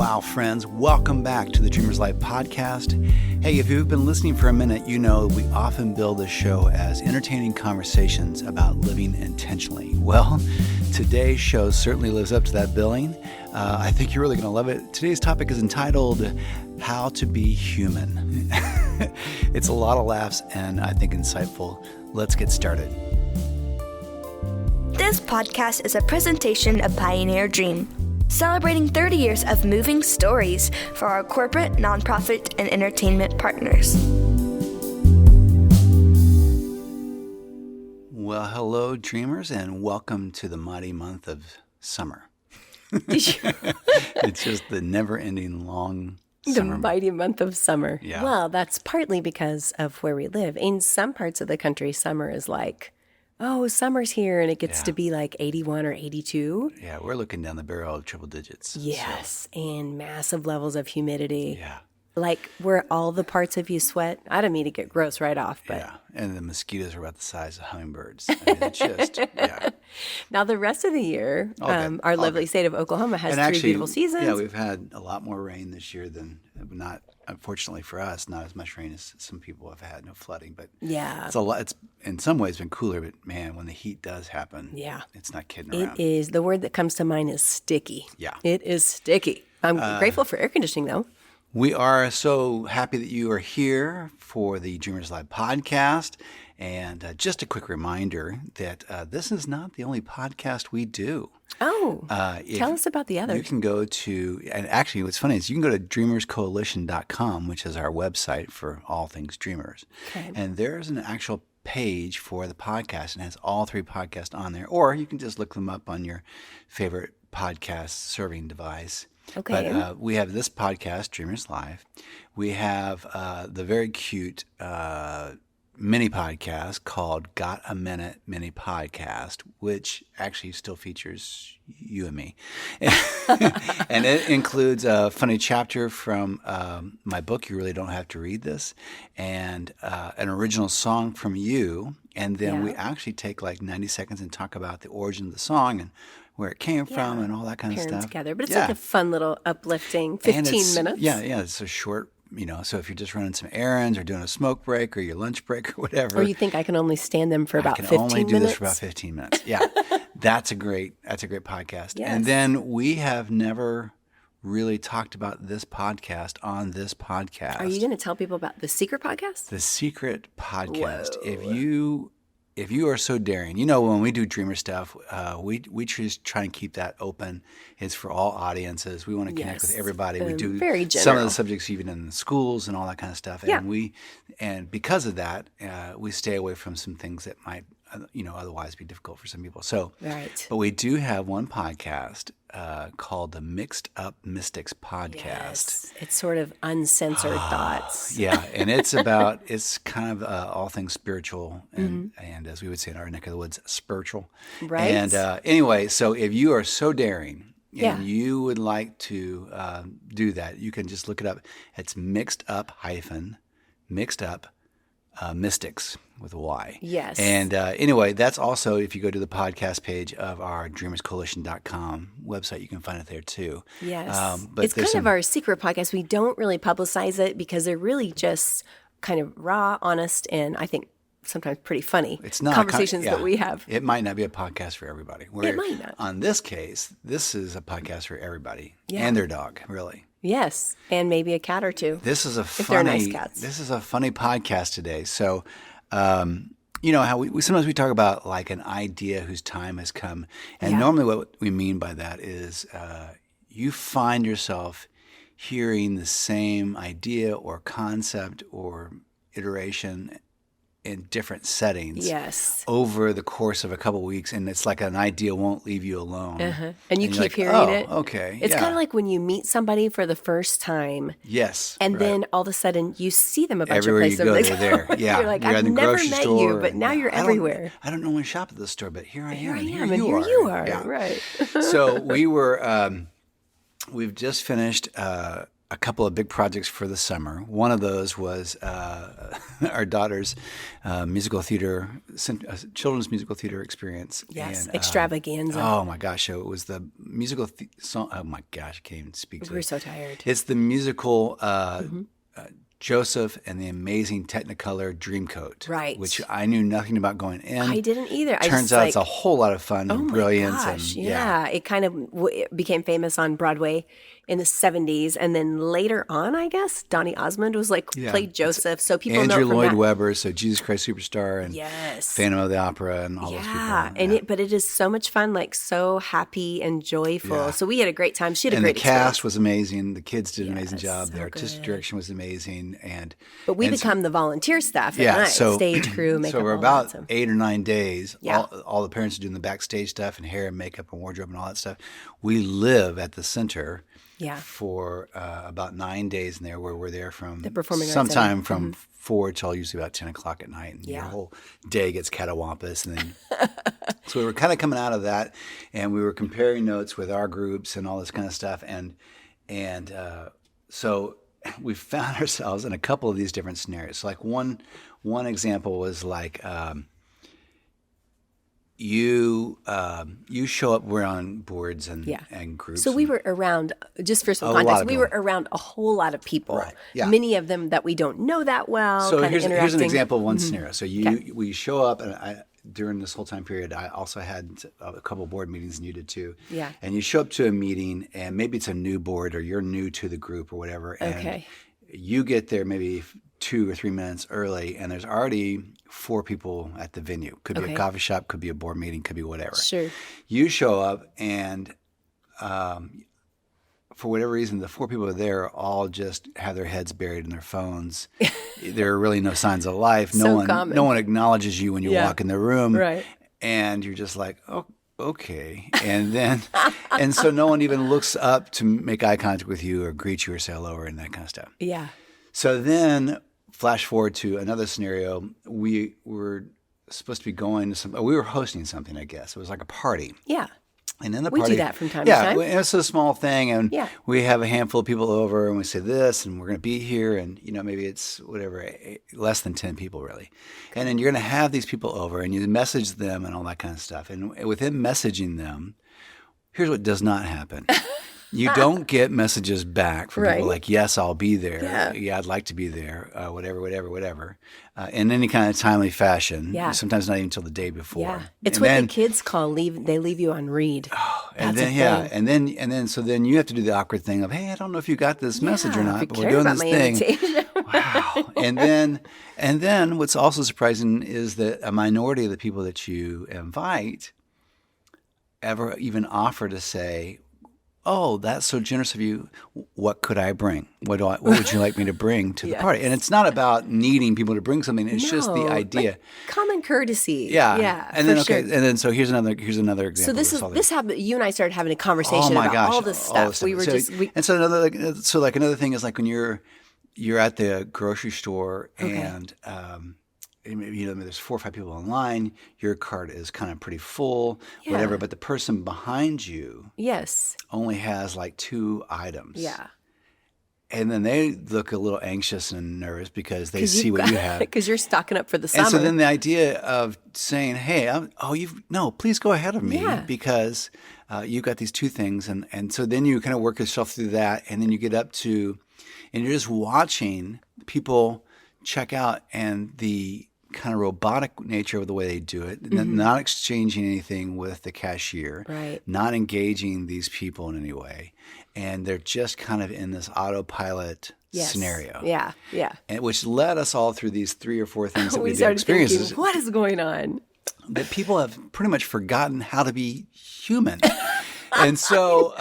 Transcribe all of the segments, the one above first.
Wow, friends, welcome back to the Dreamers Life podcast. Hey, if you've been listening for a minute, you know we often build this show as entertaining conversations about living intentionally. Well, today's show certainly lives up to that billing. I think you're really going to love it. Today's topic is entitled, How to Be Human. It's a lot of laughs and I think insightful. Let's get started. This podcast is a presentation of Pioneer Dream, celebrating 30 years of moving stories for our corporate, nonprofit, and entertainment partners. Well, hello, dreamers, and welcome to the mighty month of summer. It's just the never-ending long summer. The mighty month of summer. Yeah. Well, that's partly because of where we live. In some parts of the country, summer is like, oh, summer's here, and it gets to be like 81 or 82. Yeah, we're looking down the barrel of triple digits. Yes, and massive levels of humidity. Yeah. Like where all the parts of you sweat. I don't mean to get gross right off, but Yeah, and the mosquitoes are about the size of hummingbirds. I mean, it's just, yeah. now the rest of the year, good. our lovely state of Oklahoma has And three beautiful seasons. Yeah, we've had a lot more rain this year than not. Unfortunately for us, not as much rain as some people have had. No flooding, but Yeah. it's a lot. It's in some ways been cooler, but man, when the heat does happen, Yeah. it's not kidding It around. is, the word that comes to mind is sticky. Yeah. It is sticky. I'm grateful for air conditioning though. We are so happy that you are here for the Dreamers Live podcast. And just a quick reminder that this is not the only podcast we do. Oh, tell us about the You others. can go to, and actually what's funny is you can go to dreamerscoalition.com, which is our website for all things dreamers. Okay. And there's an actual page for the podcast and has all three podcasts on there. Or you can just look them up on your favorite podcast serving device. Okay. But we have this podcast, Dreamers Live. We have the very cute mini podcast called Got a Minute Mini Podcast, which actually still features you and me. And it includes a funny chapter from my book, You Really Don't Have to Read This, and an original song from you. And then we actually take like 90 seconds and talk about the origin of the song and where it came from and all that kind of Pairing stuff. together. But it's like a fun little uplifting 15 And it's- minutes. Yeah, it's a short, so if you're just running some errands or doing a smoke break or your lunch break or whatever. Or you think I can only stand them for about I can 15 only do minutes? this for about 15 minutes. Yeah, that's a great podcast. Yes. And then we have never really talked about this podcast on this podcast. Are you going to tell people about the secret podcast? The Secret Podcast. If you are so daring, when we do Dreamer stuff, we just try and keep that open. It's for all audiences. We want to connect with Yes. everybody. We do very some of general. the subjects even in the schools and all that kind of stuff. Yeah. And because of that, we stay away from some things that might otherwise be difficult for some people. So, Right. but we do have one podcast called the Mixed Up Mystics Podcast. Yes. It's sort of uncensored thoughts. Yeah, and it's kind of all things spiritual and as we would say in our neck of the woods, spiritual. Right. And anyway, so if you are so daring Yeah. and you would like to do that, you can just look it up. It's Mixed Up Mystics with a Y. Yes. And anyway, that's also, if you go to the podcast page of our dreamerscoalition.com website, you can find it there too. Yes. But It's there's kind of our secret podcast. We don't really publicize it because they're really just kind of raw, honest, and I think sometimes pretty funny It's not conversations that we have. It might not be a podcast for everybody. It might not. On this case, this is a podcast for everybody Yeah. and their dog, really. Yes. And maybe a cat or two. This is a they're nice cats. This is a funny podcast today. So, how we sometimes we talk about like an idea whose time has come, and Yeah. normally what we mean by that is you find yourself hearing the same idea or concept or iteration in different settings Yes. over the course of a couple of weeks, and it's like an idea won't leave you alone. And you you're keep like, hearing oh, it. Okay. It's yeah. kind of like when you meet somebody for the first time Yes. and right. then all of a sudden you see them a bunch Everywhere of you places. go, they're there. Yeah. You're like, You're I've in the never grocery met store, you, but now and you're I don't- everywhere. I don't normally shop at this store, but here I am. Here I and am, and here you are. Yeah. Right. So we've just finished a couple of big projects for the summer. One of those was our daughter's musical theater, children's musical theater experience. Yes, And, extravaganza. oh my gosh! So it was the musical song. Oh my gosh! I can't even speak to it. We're so tired. It's the musical Joseph and the Amazing Technicolor Dreamcoat. Right. Which I knew nothing about going in. I didn't either. Turns out it's a whole lot of fun and brilliance. Oh my gosh, and yeah. It kind of it became famous on Broadway in the 70s. And then later on, I guess, Donny Osmond was played Joseph. So people know Andrew from Lloyd that. Webber, so Jesus Christ Superstar and Yes. Phantom of the Opera and all those people. Yeah, and but it is so much fun, so happy and joyful. Yeah. So we had a great time. She had a And great the cast experience. was amazing. The kids did an amazing Yes, job. so The artistic good. direction was amazing. But we and become the volunteer staff at night, stage crew, makeup, so we're all about that. So. 8 or 9 days. Yeah. All the parents are doing the backstage stuff and hair and makeup and wardrobe and all that stuff. We live at the center Yeah. for about 9 days in there, where we're there from The Performing Arts sometime Center. from 4 till usually about 10 o'clock at night. And your Yeah. whole day gets catawampus. And then so we were kind of coming out of that, and we were comparing notes with our groups and all this kind of stuff. And so we found ourselves in a couple of these different scenarios. So like one example was like you show up. We're on boards and groups. So we were around, just for some A lot context, of we were around a whole lot of people. Right, yeah. Many of them that we don't know that well. So kind here's of an interacting. example of one scenario. So we show up, and during this whole time period, I also had a couple board meetings, and you did too. Yeah. And you show up to a meeting, and maybe it's a new board, or you're new to the group, or whatever. And Okay. you get there maybe 2 or 3 minutes early, and there's already 4 people at the venue. Could be Okay. a coffee shop, could be a board meeting, could be whatever. Sure. You show up, and for whatever reason, the 4 people there all just have their heads buried in their phones. There are really no signs of life. So common. No one acknowledges you when you Yeah. walk in the room. Right. And you're just like, oh, okay. And then, and so no one even looks up to make eye contact with you or greet you or say hello or that kind of stuff. Yeah. So then, flash forward to another scenario. We were supposed to be going to we were hosting something, I guess. It was like a party. Yeah. And in the We do party, that from time to yeah, time. it's a small thing, and Yeah. we have a handful of people over, and we say this, and we're going to be here, and maybe it's whatever, less than 10 people really, and then you're going to have these people over, and you message them and all that kind of stuff, and within messaging them, here's what does not happen. You don't get messages back from people Right. like, yes, I'll be there. Yeah. I'd like to be there, whatever, in any kind of timely fashion. Yeah. Sometimes not even until the day before. Yeah. It's And what then- the kids call they leave you on read. and That's a then thing. and then so then you have to do the awkward thing of, hey, I don't know if you got this message or Yeah, not, if but you we're care doing about this my thing. invitation. Wow. And then what's also surprising is that a minority of the people that you invite ever even offer to say, oh, that's so generous of you. What could I bring? What would you like me to bring to the Yes. party? And it's not about needing people to bring something. It's just the No, idea. like common courtesy. Yeah. Yeah. And then for sure. and then so here's another example. So this happened. You and I started having a Oh conversation my about gosh! all this stuff. We were so, just and so another thing is like when you're at the grocery store and there's 4 or 5 people in line. Your cart is kind of pretty full, whatever. Yeah. But the person behind you yes, only has like 2 items. yeah. And then they look a little anxious and nervous because they see what you have. because you're stocking up for the summer. And so then the idea of saying, "Hey, please go ahead of me Yeah. because you've got these 2 things," and so then you kind of work yourself through that, and then you get up to, and you're just watching people check out, and the kind of robotic nature of the way they do it, not exchanging anything with the cashier, Right. not engaging these people in any way, and they're just kind of in this autopilot Yes. scenario. Yeah, yeah. And which led us all through these 3 or 4 things that we did, started experiences thinking, what is going on? that people have pretty much forgotten how to be human. And so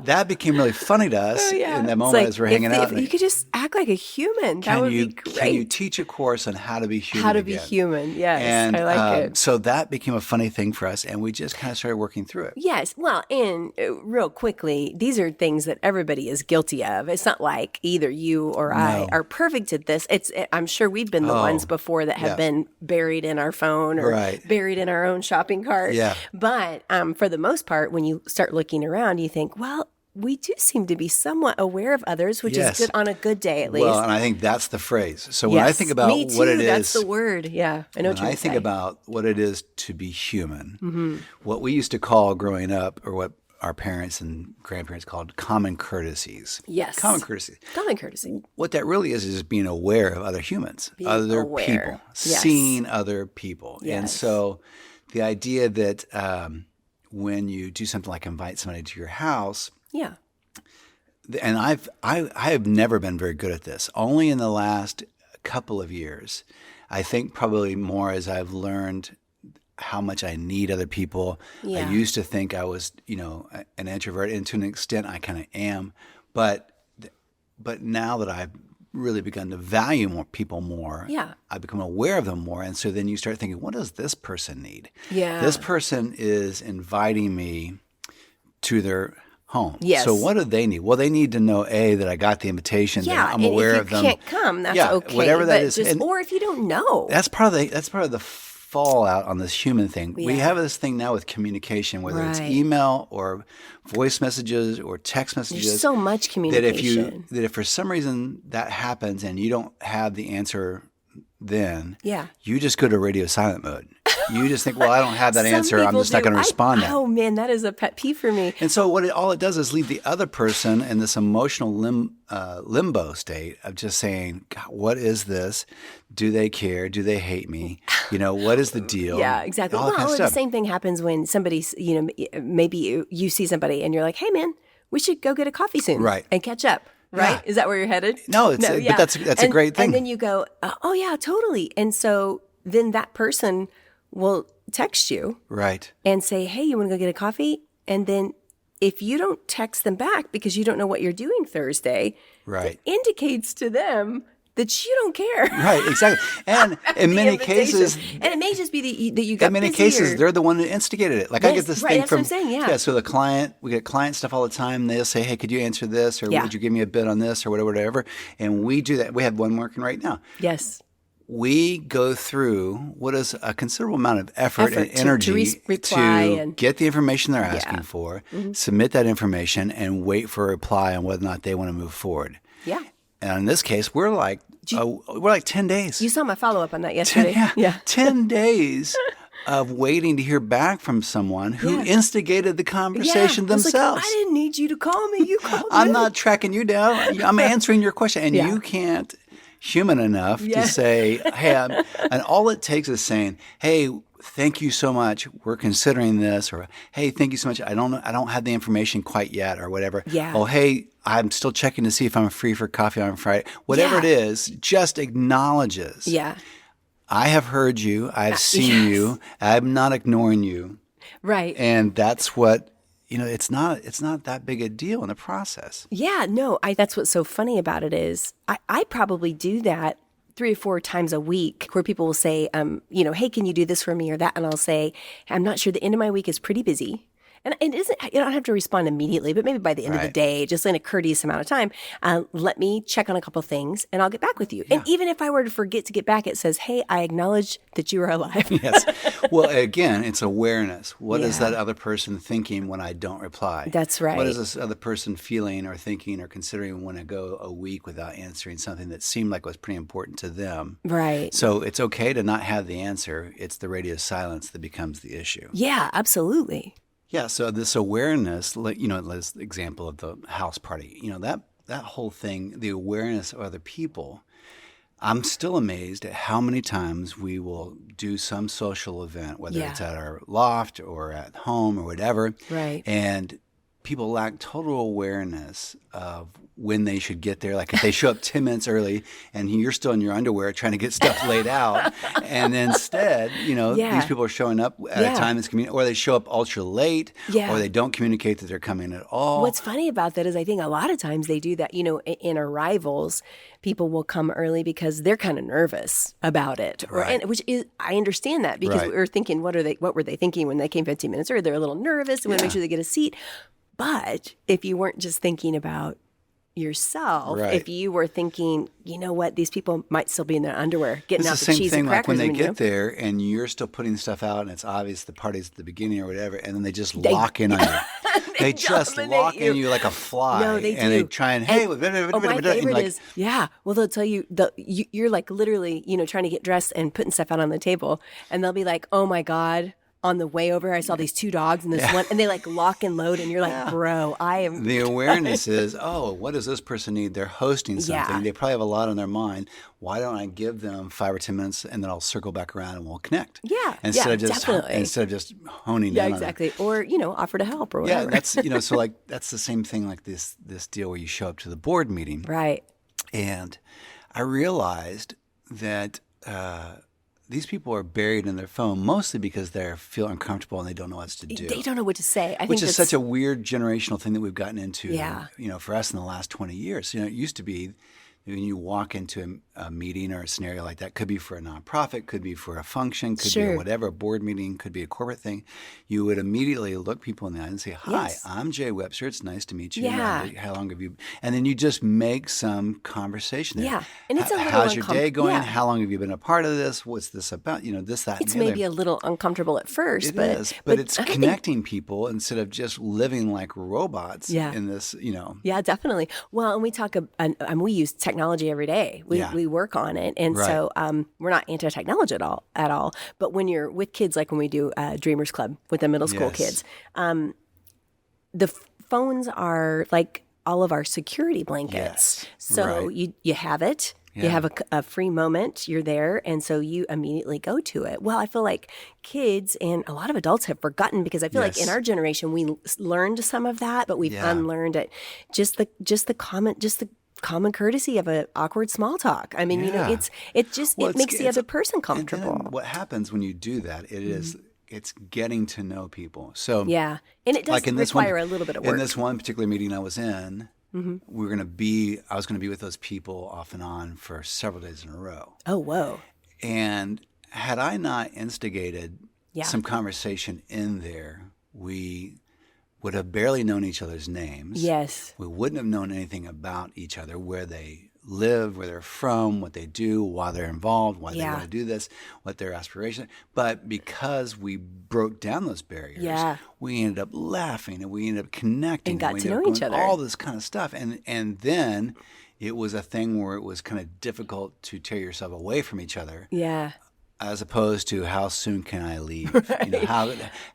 that became really funny to us in that It's moment like, as we're hanging out. If you could just act like a human, that would be great. Can you teach a course on how to be human? How to be again? human? Yes, And I like it. so that became a funny thing for us, and we just kind of started working through it. Yes. Well, and real quickly, these are things that everybody is guilty of. It's not like either you or I No. are perfect at this. I'm sure we've been the ones before that have yeah. been buried in our phone or Right. buried in our own shopping cart. Yeah. But for the most part, when you start looking around, you think, well, we do seem to be somewhat aware of others, which Yes. is good on a good day at least. Well, and I think that's the phrase. So when I Yes, think about me too, what it that's is, the word. Yeah, I know what when you're I think say. about what it is to be human, Mm-hmm. what we used to call growing up, or what our parents and grandparents called common courtesies. Yes. Common courtesy. Common courtesy. What that really is just being aware of other humans, other aware. people, Yes. seeing other people. And Yes. so the idea that when you do something like invite somebody to your house, Yeah. and I have never been very good at this. Only in the last couple of years, I think probably more as I've learned how much I need other people. Yeah. I used to think I was, an introvert, and to an extent I kind of am, but now that I've really begun to value more people more, Yeah. I become aware of them more, and so then you start thinking, what does this person need? Yeah. This person is inviting me to their home. Yes. So what do they need? Well, they need to know that I got the invitation. Yeah, that I'm aware and of if them. you can't come, that's Yeah, okay. whatever that but is. just, And or if you don't know. that's part of the fallout on this human thing. We Yeah. have this thing now with communication, whether it's Right. email or voice messages or text messages. There's so much that communication. if for some reason that happens and you don't have the answer, then Yeah. you just go to radio silent mode. You just think, well, I don't have that Some answer. I'm people just not do. going to respond now. Oh man, that is a pet peeve for me. And so all it does is leave the other person in this emotional limbo state of just saying, God, what is this? Do they care? Do they hate me? What is the deal? Yeah, exactly. All that kind of the stuff. same thing happens when somebody's, maybe you see somebody and you're like, hey man, we should go get a coffee soon. Right. And catch up. Right? Yeah. Is that where you're headed? No, but that's a great thing. And then you go, oh yeah, totally. And so then that person will text you Right. and say, hey, you want to go get a coffee? And then if you don't text them back because you don't know what you're doing Thursday, Right. it indicates to them that you don't care. Right, exactly. And in The many invitation. cases, and it may just be that you got in many busy cases, or- they're the one that instigated it. Like I Yes, get this right, thing that's what from I'm saying, yeah. So we get client stuff all the time. They'll say, "Hey, could you answer this?" or Yeah. "Would you give me a bid on this?" or whatever. And we do that. We have one working right now. Yes. We go through what is a considerable amount of effort and Effort to energy reply and- get the information they're asking Yeah. for, submit that information, and wait for a reply on whether or not they want to move forward. Yeah. And in this case, we're like 10 days. You saw my follow up on that yesterday. 10 days of waiting to hear back from someone who Yeah. instigated the conversation I was like, themselves. I didn't need you to call me. You called I'm me. not tracking you down. I'm answering your question. And Yeah. you can't human enough Yeah. to say, hey, and all it takes is saying, hey, thank you so much. We're considering this, or hey, thank you so much. I don't have the information quite yet, or whatever. Yeah. Oh, hey, I'm still checking to see if I'm free for coffee on Friday. Whatever Yeah. it is, just acknowledges. Yeah. I have heard you. I've seen you. I'm not ignoring you. Right. And that's what, it's not that big a deal in the process. Yeah, no, that's what's so funny about it is I probably do that 3 or 4 times a week where people will say, hey, can you do this for me or that? And I'll say, I'm not sure, the end of my week is pretty busy. And it isn't, you don't have to respond immediately, but maybe by the end of the Right. day, just in a courteous amount of time, let me check on a couple things and I'll get back with you. And even if I were to forget to get back, it says, hey, I acknowledge that you are alive. Yes. Well, again, it's awareness. What is Yeah. that other person thinking when I don't reply? That's right. What is this other person feeling or thinking or considering when I go a week without answering something that seemed like was pretty important to them? Right. So it's okay to not have the answer. It's the radio silence that becomes the issue. Yeah, absolutely. Yeah, so this awareness, this example of the house party, that whole thing, the awareness of other people, I'm still amazed at how many times we will do some social event, whether Yeah. it's at our loft or at home or whatever, Right. and people lack total awareness of when they should get there. Like if they show up 10 minutes early and you're still in your underwear trying to get stuff laid out, and instead, Yeah. these people are showing up at Yeah. a time that's convenient, or they show up ultra late, Yeah. or they don't communicate that they're coming at all. What's funny about that is I think a lot of times they do that, in arrivals, people will come early because they're kind of nervous about it. Right. Which is, I understand that because Right. we were thinking, what were they thinking when they came 15 minutes early? They're a little nervous. They want to make sure they get a seat. But if you weren't just thinking about yourself, Right. if you were thinking, you know what, these people might still be in their underwear getting It's out the the same cheese thing and like crackers. when they and, you know, get there and you're still putting stuff out and it's obvious the party's at the beginning or whatever, and then they just lock in on you. They just dominate lock in you like a fly. No, they and they do. try and, hey, my and favorite like, is, yeah. Well, they'll tell you, you're like literally, trying to get dressed and putting stuff out on the table. And they'll be like, oh my God, on the way over, I saw these 2 dogs and this one, and they like lock and load. And you're like, bro, I am. the awareness is, oh, what does this person need? They're hosting something. Yeah. They probably have a lot on their mind. Why don't I give them 5 or 10 minutes and then I'll circle back around and we'll connect? Yeah, Instead definitely. of just honing Yeah, in exactly. Or, offer to help or Yeah, whatever. that's so like that's the same thing like this deal where you show up to the board meeting. Right. And I realized that these people are buried in their phone mostly because they feel uncomfortable and they don't know what to do. They don't know what to say. Which is such a weird generational thing that we've gotten into, Yeah. For us in the last 20 years. It used to be when you walk into a meeting or a scenario like that, could be for a nonprofit, could be for a function, could be Sure. whatever, a board meeting, could be a corporate thing. You would immediately look people in the eye and say, hi, Yes. I'm Jay Webster. It's nice to meet you. Yeah. How long have you? And then you just make some conversation there. Yeah. And it's a little How's your day going? yeah. How long have you been a part of this? What's this about? This, that, It's and the maybe other. a little uncomfortable at first, It but is, but it's I don't think- connecting people instead of just living like robots Yeah. in this, Yeah, definitely. Well, and we talk, we use technology every day. We work on it, and Right. so we're not anti-technology at all. But when you're with kids, like when we do Dreamers Club with the middle school Yes. kids, the phones are like all of our security blankets. Yes. So Right. you have it. You Yeah. have a free moment, you're there, and so you immediately go to it. Well, I feel like kids and a lot of adults have forgotten because I feel like in Yes. our generation we learned some of that, but we've Yeah. unlearned it. Just the common courtesy of an awkward small talk. I mean, Yeah. it Well, makes the it's- other person and then comfortable. what happens when you do that? It's getting to know people. So Yeah, and it does like in this require one, a little bit of work. In this one particular meeting I was in, I was going to be with those people off and on for several days in a row. Oh, whoa. And had I not instigated Yeah. some conversation in there, we would have barely known each other's names. Yes. We wouldn't have known anything about each other, where they live, where they're from, what they do, why they're involved, why they Yeah. want to do this, what their aspirations. But because we broke down those barriers, Yeah. we ended up laughing and we ended up connecting And got we to ended up know each doing other. all this kind of stuff. And then it was a thing where it was kind of difficult to tear yourself away from each other. Yeah. As opposed to how soon can I leave?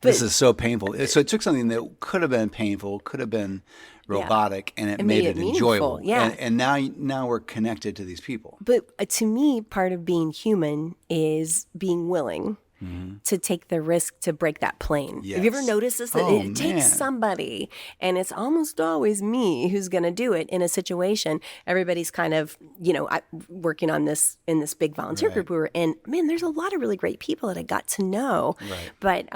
This is so painful. So it took something that could have been painful, could have been robotic, and it made it enjoyable. meaningful, yeah. And now we're connected to these people. But to me, part of being human is being willing to take the risk to break that plane. Have you ever Yes. noticed this? Oh, It takes man. somebody, and it's almost always me who's going to do it in a situation. Everybody's kind of, working on this in this big volunteer Right. group we were in. Man, there's a lot of really great people that I got to know. Right. But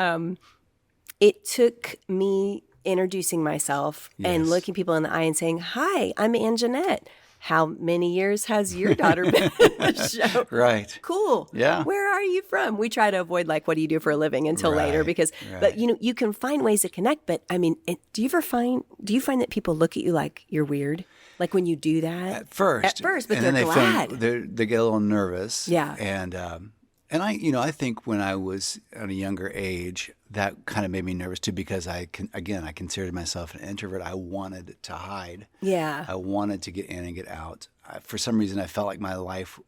it took me introducing myself and Yes. looking people in the eye and saying, "Hi, I'm Ann Jeanette. How many years has your daughter been in the show?" Right. Cool. Yeah. Where are you from? We try to avoid like, what do you do for a living until later Right, because, right. but you can find ways to connect. But I mean, do you find that people look at you like you're weird? Like when you do that? At first, but and they're then glad. they get a little nervous. Yeah. And I think when I was at a younger age, that kind of made me nervous too, because I considered myself an introvert. I wanted to hide. Yeah. I wanted to get in and get out. For some reason, I felt like my life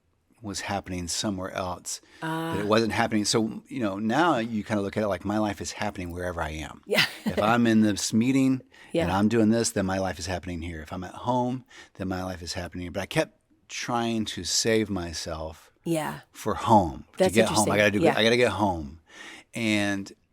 was happening somewhere else. That it wasn't happening. So, now you kind of look at it like my life is happening wherever I am. Yeah. If I'm in this meeting and Yeah. I'm doing this, then my life is happening here. If I'm at home, then my life is happening. But I kept trying to save myself Yeah. for home, That's to get home. I interesting. got to get home.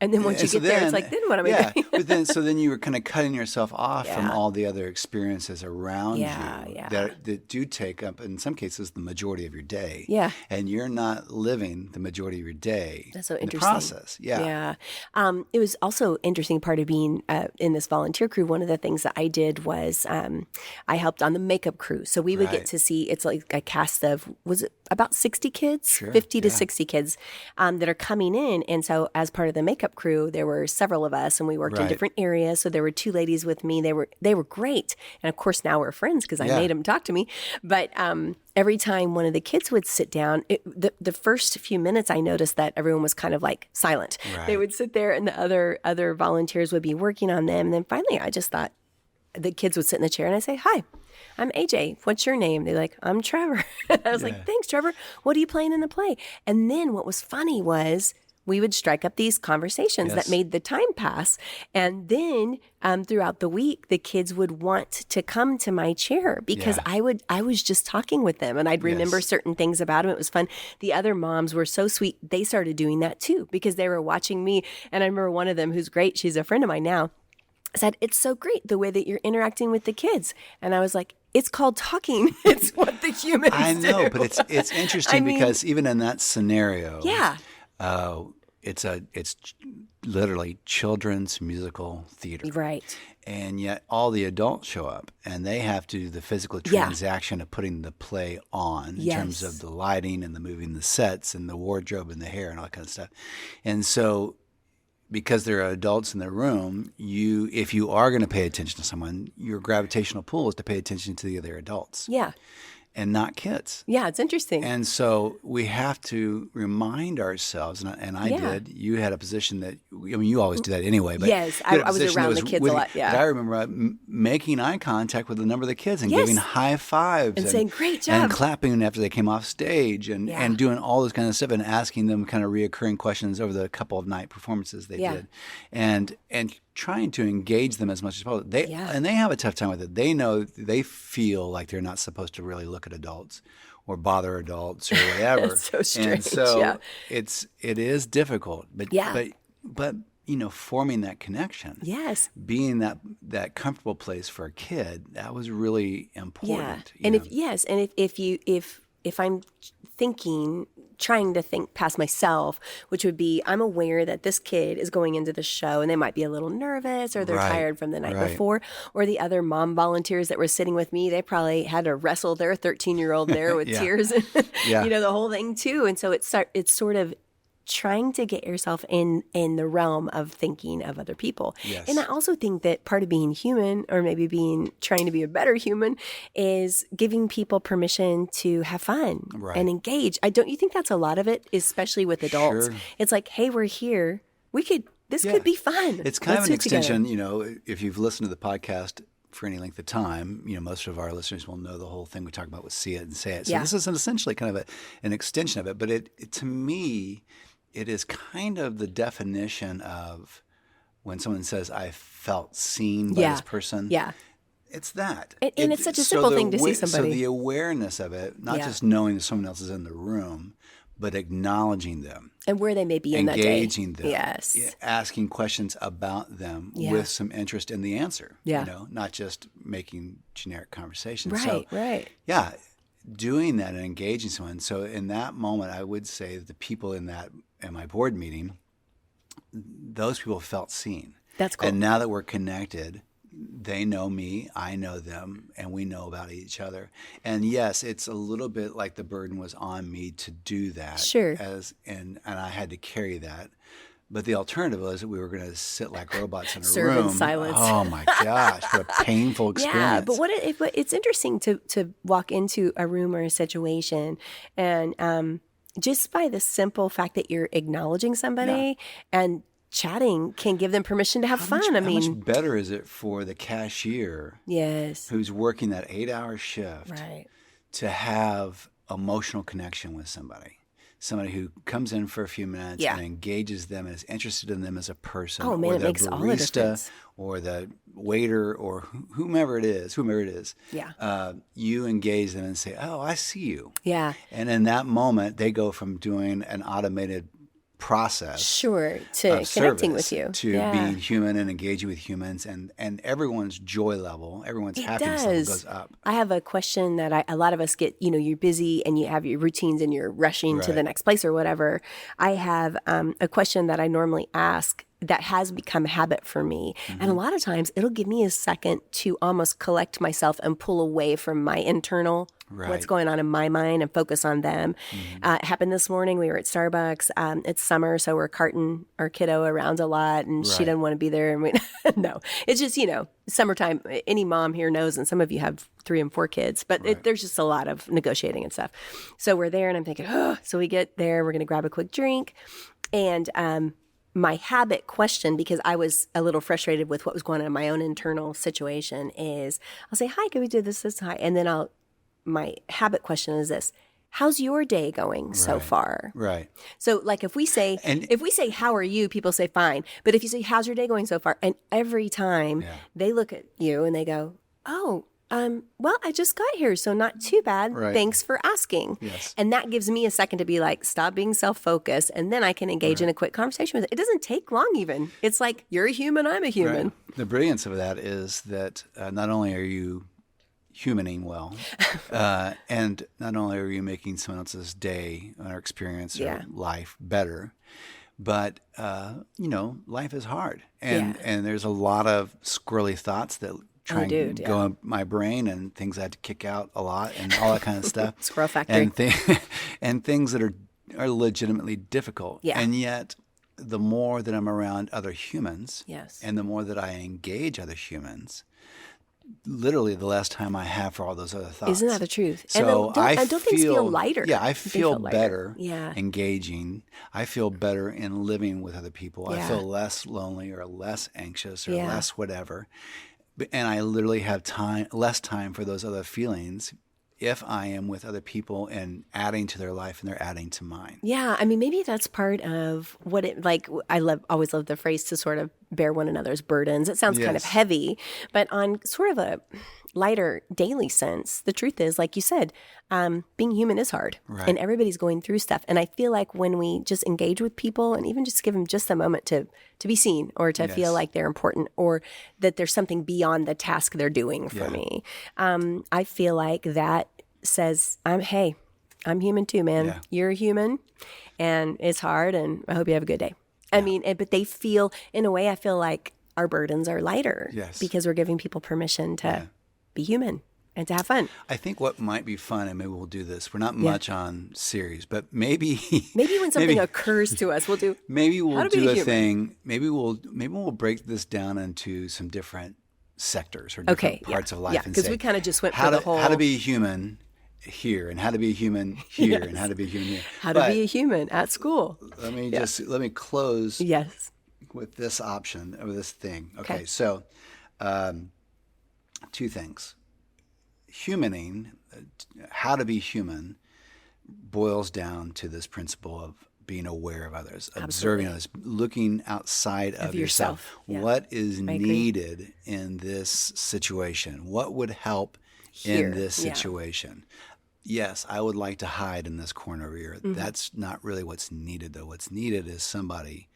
And then once you so get there, it's like, then what am I yeah, doing? but then you were kind of cutting yourself off from Yeah. all the other experiences around Yeah, you yeah. that do take up, in some cases, the majority of your day. Yeah. And you're not living the majority of your day. That's so in interesting. the process. Yeah. Yeah. It was also interesting part of being in this volunteer crew. One of the things that I did was I helped on the makeup crew. So we would get Right. to see, it's like a cast of, was it about 60 kids? Sure, 50 to yeah. 60 kids that are coming in. And so as part of the makeup makeup crew. There were several of us, and we worked in Right. different areas. So there were 2 ladies with me. They were great, and of course now we're friends because I Yeah. made them talk to me. But every time one of the kids would sit down, the first few minutes I noticed that everyone was kind of like silent. Right. They would sit there, and the other volunteers would be working on them. And then finally, I just thought the kids would sit in the chair, and I say, "Hi, I'm AJ. What's your name?" They're like, "I'm Trevor." I was like, "Thanks, Trevor. What are you playing in the play?" And then what was funny was we would strike up these conversations Yes. that made the time pass. And then throughout the week, the kids would want to come to my chair because Yeah. I was just talking with them, and I'd remember Yes. certain things about them. It was fun. The other moms were so sweet. They started doing that too because they were watching me. And I remember one of them, who's great, she's a friend of mine now, said, "It's so great the way that you're interacting with the kids." And I was like, "It's called talking. It's what the humans I know, do." but it's interesting I mean- because even in that scenario, Yeah. it's literally children's musical theater. Right. And yet all the adults show up and they have to do the physical Yeah. transaction of putting the play on in terms Yes. of the lighting and the moving the sets and the wardrobe and the hair and all that kind of stuff. And so because there are adults in the room, if you are going to pay attention to someone, your gravitational pull is to pay attention to the other adults Yeah. and not kids. Yeah. It's interesting. And so we have to remind ourselves, and I Yeah. did. You had a position that, I mean, you always do that anyway. But Yes, you had a I was position that around the kids a lot, yeah. but I remember making eye contact with a number of the kids and Yes. giving high fives And saying, "Great and job." clapping after they came off stage and, Yeah. and doing all this kind of stuff and asking them kind of reoccurring questions over the couple of night performances they Yeah. did, and trying to engage them as much as possible. Yeah. And they have a tough time with it. They feel like they're not supposed to really look at adults or bother adults or whatever. It's so And strange, so yeah. it is difficult, but Yeah. but forming that connection, Yes. being that comfortable place for a kid, that was really important. Yeah. And you know? if I'm trying to think past myself, which would be, I'm aware that this kid is going into the show and they might be a little nervous or they're Right, tired from the night right. before, or the other mom volunteers that were sitting with me, they probably had to wrestle their 13-year-old there with Yeah. tears and Yeah. the whole thing too. And so it's sort of trying to get yourself in the realm of thinking of other people. Yes. And I also think that part of being human, or maybe trying to be a better human, is giving people permission to have fun Right. and engage. Don't you think that's a lot of it, especially with adults? Sure. It's like, hey, we're here. This Yeah. could be fun. It's kind Let's of an do it together. extension, if you've listened to the podcast for any length of time, most of our listeners will know the whole thing we talk about with See It and Say It. So Yeah. this is essentially kind of an extension of it. But it to me, it is kind of the definition of when someone says, "I felt seen by Yeah. this person." Yeah. It's that. And it's such a simple thing to see So somebody. the awareness of it, not Yeah. just knowing that someone else is in the room, but acknowledging them. And where they may be in that day. Engaging them, Yes. asking questions about them Yeah. with some interest in the answer. Yeah. Not just making generic conversation. Right, So, right. yeah, doing that and engaging someone. So in that moment, I would say the people in my board meeting, those people felt seen. That's cool. And now that we're connected, they know me, I know them, and we know about each other. And yes, it's a little bit like the burden was on me to do that. Sure. And I had to carry that. But the alternative was that we were going to sit like robots in a Serve in room. silence. Oh my gosh, what a painful experience. Yeah, but but it's interesting to walk into a room or a situation, and just by the simple fact that you're acknowledging somebody and chatting can give them permission to have fun. How I mean, much better is it for the cashier yes, who's working that 8-hour shift right. to have emotional connection with somebody who comes in for a few minutes Yeah. and engages them and is interested in them as a person. Oh, man, or it the makes all the barista difference. or the waiter or whomever it is. Yeah. You engage them and say, "Oh, I see you." Yeah, And in that moment, they go from doing an automated process sure. To of connecting service with you. to Yeah. being human and engaging with humans, and everyone's joy level, everyone's It happiness level does. goes up. I have a question that a lot of us get, you're busy and you have your routines and you're rushing to the Right. next place or whatever. I have a question that I normally ask that has become a habit for me. Mm-hmm. And a lot of times it'll give me a second to almost collect myself and pull away from my internal Right. what's going on in my mind and focus on them. It happened this morning. We were at Starbucks. It's summer, so we're carting our kiddo around a lot, and she Right. doesn't want to be there. And we, no, it's just, summertime. Any mom here knows, and some of you have 3 and 4 kids, but there's just a lot of negotiating and stuff. So we're there, and I'm thinking, so we get there, we're going to grab a quick drink. And my habit question, because I was a little frustrated with what was going on in my own internal situation, is I'll say, hi, can we do this, hi? And then my habit question is this: how's your day going so far? Right. So like if we say, how are you, people say fine. But if you say, how's your day going so far? And every time they look at you and they go, oh, well, I just got here, so not too bad. Right. Thanks for asking. Yes. And that gives me a second to be like, stop being self-focused. And then I can engage in a quick conversation with it. It doesn't take long even. It's like, you're a human, I'm a human. Right. The brilliance of that is that not only are you humaning well, and not only are you making someone else's day or experience or life better, but life is hard, and there's a lot of squirrely thoughts that try and go in my brain, and things I had to kick out a lot, and all that kind of stuff. Squirrel factory. And things that are legitimately difficult, and yet the more that I'm around other humans, and the more that I engage other humans, literally the less time I have for all those other thoughts. Isn't that the truth? So and don't things feel lighter? Yeah, I feel lighter. better Yeah. engaging. I feel better in living with other people. I feel less lonely or less anxious or less whatever. And I literally have less time for those other feelings if I am with other people and adding to their life and they're adding to mine. Yeah, I mean, maybe that's part of what it like. Always love the phrase to sort of bear one another's burdens. It sounds kind of heavy, but on sort of a lighter daily sense, the truth is, like you said, being human is hard, and everybody's going through stuff. And I feel like when we just engage with people and even just give them just a moment to be seen or to feel like they're important or that there's something beyond the task they're doing for me, I feel like that says, I'm human too, man. Yeah. You're a human, and it's hard, and I hope you have a good day. I mean, but they feel, in a way, I feel like our burdens are lighter because we're giving people permission to be human and to have fun. I think what might be fun, and maybe we'll do this, we're not much on series, but maybe when something occurs to us, we'll do. Maybe How we'll to be do a human. thing. Maybe we'll break this down into some different sectors or different parts of life. Yeah, and because say, we kind of just went how for the to, whole. how to be human here, and how to be human here, and how to be human here. How to be a human at school. Let me close Yes. with this option or this thing. Okay. Okay, so 2 things. Humaning, how to be human, boils down to this principle of being aware of others, observing others, looking outside of yourself. Yeah. What is I agree. needed in this situation? What would help Here, in this yeah. situation? Yes, I would like to hide in this corner over here. That's not really what's needed, though. What's needed is somebody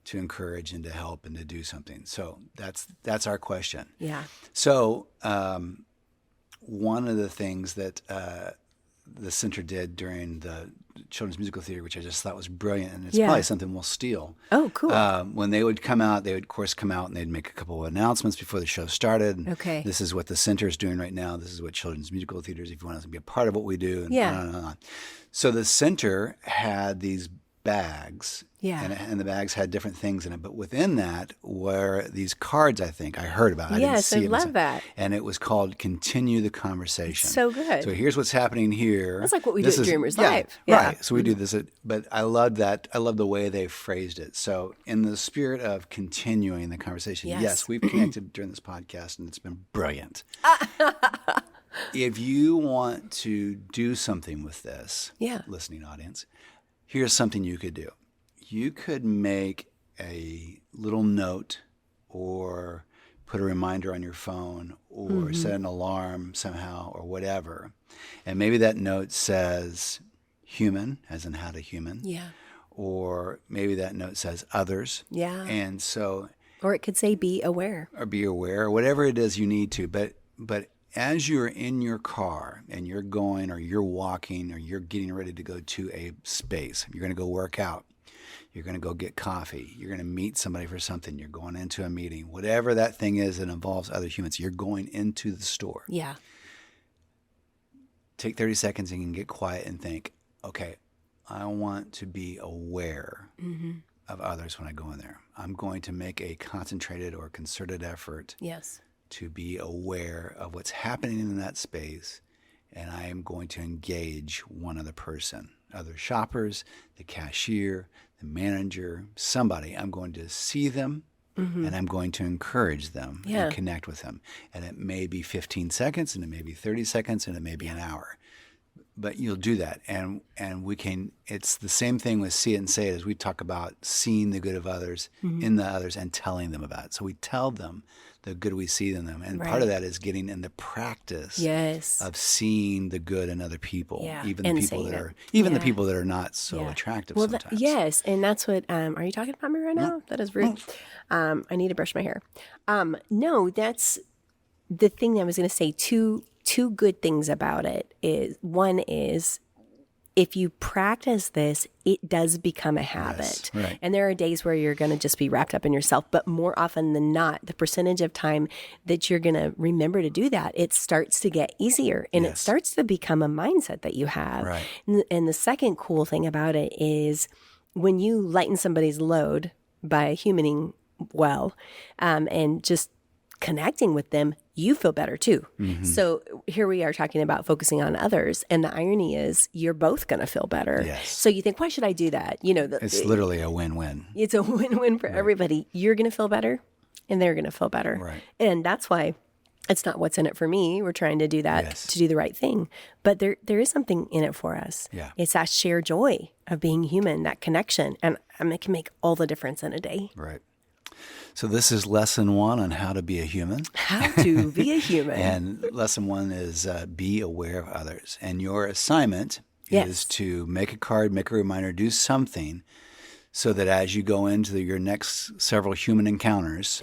to encourage and to help and to do something. So that's our question. Yeah. So one of the things that the center did during the Children's Musical Theater, which I just thought was brilliant, and it's probably something we'll steal. Oh, cool. When they would come out, they would, of course, come out and they'd make a couple of announcements before the show started. And Okay. This is what the center is doing right now. This is what Children's Musical Theaters, if you want to be a part of what we do. And on and on. So the center had these bags. Yeah. And the bags had different things in it. But within that were these cards, I think. I heard about it. Yes, I didn't see it. love that. And it was called Continue the Conversation. So good. So here's what's happening here. That's like what we do at Dreamers yeah, Live. Yeah. Right. So we do this. But I love that. I love the way they phrased it. So in the spirit of continuing the conversation, yes we've connected during this podcast, and it's been brilliant. If you want to do something with this, listening audience, here's something you could do. You could make a little note or put a reminder on your phone or set an alarm somehow or whatever. And maybe that note says human, as in how to human. Yeah. Or maybe that note says others. Yeah. And so, Or it could say be aware. or be aware, or whatever it is you need to. But as you're in your car and you're going or you're walking or you're getting ready to go to a space, you're going to go work out, you're going to go get coffee, you're going to meet somebody for something, you're going into a meeting, whatever that thing is that involves other humans, you're going into the store. Yeah. take 30 seconds and get quiet and think, okay, I want to be aware of others when I go in there. I'm going to make a concentrated or concerted effort Yes. to be aware of what's happening in that space, and I am going to engage one other person, other shoppers, the cashier, the manager, somebody. I'm going to see them, and I'm going to encourage them Yeah. and connect with them. And it may be 15 seconds, and it may be 30 seconds, and it may be an hour. But you'll do that, and we can. It's the same thing with see it and say it, as we talk about seeing the good of others in the others and telling them about it. So we tell them the good we see in them, and part of Right. that is getting in the practice Yes. of seeing the good in other people, Yeah, even the and people saying that it. are the Yeah. people that are not so Yeah. attractive Well, sometimes. yes, and that's what. Are you talking about me right now? That is rude. I need to brush my hair. No, that's the thing that I was going to say. Two good things about it is, one is, if you practice this, it does become a habit. right. And there are days where you're going to just be wrapped up in yourself, but more often than not, the percentage of time that you're going to remember to do that, it starts to get easier, and it Yes. starts to become a mindset that you have. Right. And the second cool thing about it is when you lighten somebody's load by humaning well, and just connecting with them, you feel better too. So here we are talking about focusing on others, and the irony is you're both going to feel better. Yes. So you think, why should I do that? You know, It's literally a win-win. it's a win-win for everybody. You're going to feel better, and they're going to feel better. Right. And that's why it's not what's in it for me. We're trying to do that Yes. to do the right thing. But there is something in it for us. Yeah. It's that shared joy of being human, that connection. And it can make all the difference in a day. Right. So this is lesson 1 on how to be a human. How to be a human. And lesson 1 is be aware of others. And your assignment Yes. is to make a card, make a reminder, do something so that as you go into your next several human encounters,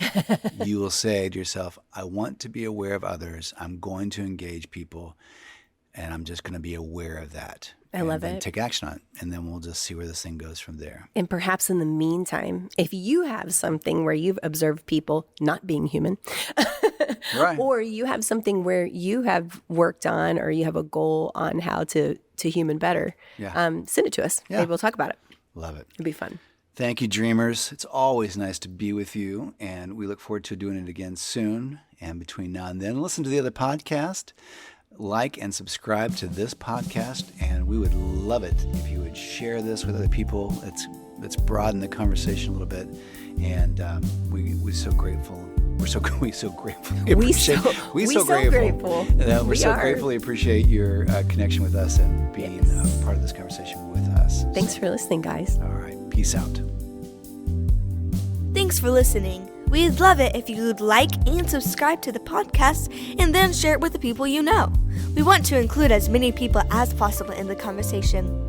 you will say to yourself, I want to be aware of others. I'm going to engage people, and I'm just going to be aware of that. I love and then it. take action on it. And then we'll just see where this thing goes from there. And perhaps in the meantime, if you have something where you've observed people not being human, Right. or you have something where you have worked on, or you have a goal on how to human better, Yeah. send it to us. Yeah. Maybe we'll talk about it. Love it. It'd be fun. Thank you, dreamers. It's always nice to be with you, and we look forward to doing it again soon. And between now and then, listen to the other podcast, like and subscribe to this podcast, and we would love it if you would share this with other people. Let's broaden the conversation a little bit, and we're so grateful. We're so grateful. We so grateful. We're We so are. gratefully appreciate your connection with us and being part of this conversation with us. Thanks for listening, guys. All right, peace out. Thanks for listening. We'd love it if you would like and subscribe to the podcast and then share it with the people you know. We want to include as many people as possible in the conversation.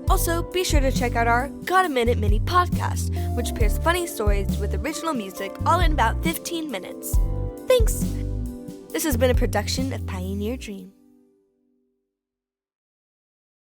Also, be sure to check out our Got a Minute Mini podcast, which pairs funny stories with original music all in about 15 minutes. Thanks! This has been a production of Pioneer Dream.